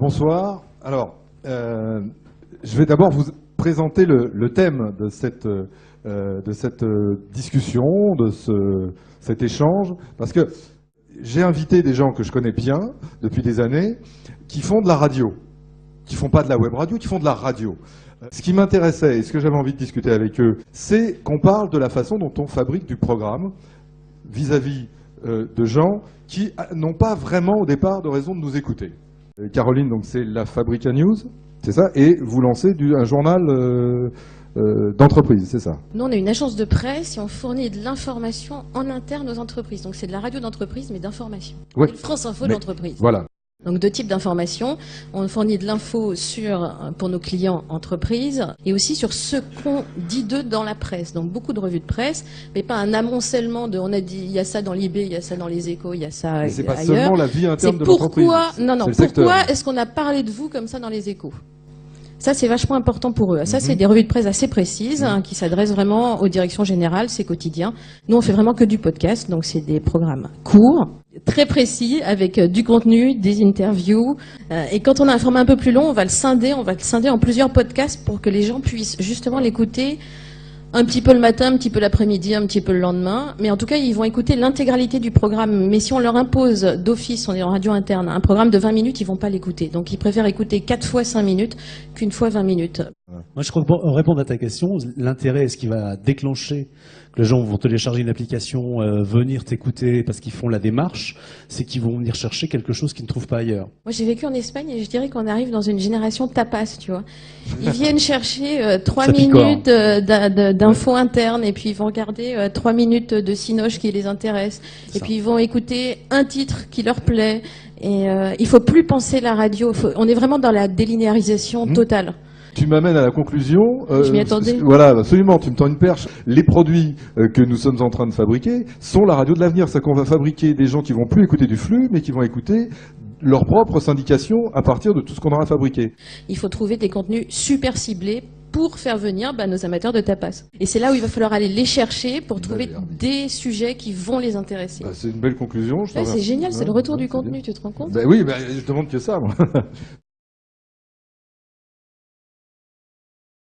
Bonsoir. Alors, je vais d'abord vous présenter le thème de cette discussion, de cet échange, parce que j'ai invité des gens que je connais bien depuis des années, qui font de la radio, qui font pas de la web radio, qui font de la radio. Ce qui m'intéressait et ce que j'avais envie de discuter avec eux, c'est qu'on parle de la façon dont on fabrique du programme vis-à-vis de gens qui n'ont pas vraiment au départ de raison de nous écouter. Caroline, donc c'est la Fabrica News, c'est ça, et vous lancez un journal d'entreprise, c'est ça? Nous, on est une agence de presse et on fournit de l'information en interne aux entreprises. Donc c'est de la radio d'entreprise, mais d'information. Ouais. France Info d'entreprise. Voilà. Donc deux types d'informations. On fournit de l'info pour nos clients entreprises et aussi sur ce qu'on dit d'eux dans la presse. Donc beaucoup de revues de presse, mais pas un amoncellement de on a dit il y a ça dans l'IB, il y a ça dans les Échos, il y a ça ailleurs. C'est pas seulement la vie interne de l'entreprise. Non, pourquoi est-ce qu'on a parlé de vous comme ça dans les Échos? Ça, c'est vachement important pour eux. Ça, c'est des revues de presse assez précises qui s'adressent vraiment aux directions générales, c'est quotidien. Nous, on fait vraiment que du podcast, donc c'est des programmes courts, très précis, avec du contenu, des interviews. Et quand on a un format un peu plus long, on va le scinder en plusieurs podcasts pour que les gens puissent justement l'écouter un petit peu le matin, un petit peu l'après-midi, un petit peu le lendemain. Mais en tout cas, ils vont écouter l'intégralité du programme. Mais si on leur impose d'office, on est en radio interne, un programme de 20 minutes, ils vont pas l'écouter. Donc ils préfèrent écouter 4 fois 5 minutes qu'une fois 20 minutes. Moi, je crois que pour répondre à ta question, l'intérêt, ce qui va déclencher que les gens vont télécharger une application, venir t'écouter parce qu'ils font la démarche, c'est qu'ils vont venir chercher quelque chose qu'ils ne trouvent pas ailleurs. Moi, j'ai vécu en Espagne et je dirais qu'on arrive dans une génération tapas, tu vois. Ils viennent chercher 3 minutes d'infos internes et puis ils vont regarder 3 minutes de Cinoche qui les intéresse. Et puis ils vont écouter un titre qui leur plaît. Et il faut plus penser la radio. On est vraiment dans la délinéarisation totale. Tu m'amènes à la conclusion. Je m'y attendais. Voilà, absolument, tu me tends une perche. Les produits que nous sommes en train de fabriquer sont la radio de l'avenir. C'est qu'on va fabriquer des gens qui vont plus écouter du flux, mais qui vont écouter leur propre syndication à partir de tout ce qu'on aura fabriqué. Il faut trouver des contenus super ciblés pour faire venir nos amateurs de tapas. Et c'est là où il va falloir aller les chercher pour trouver des sujets qui vont les intéresser. C'est une belle conclusion. C'est génial, c'est le retour du contenu, tu te rends compte? Oui, je demande que ça, moi.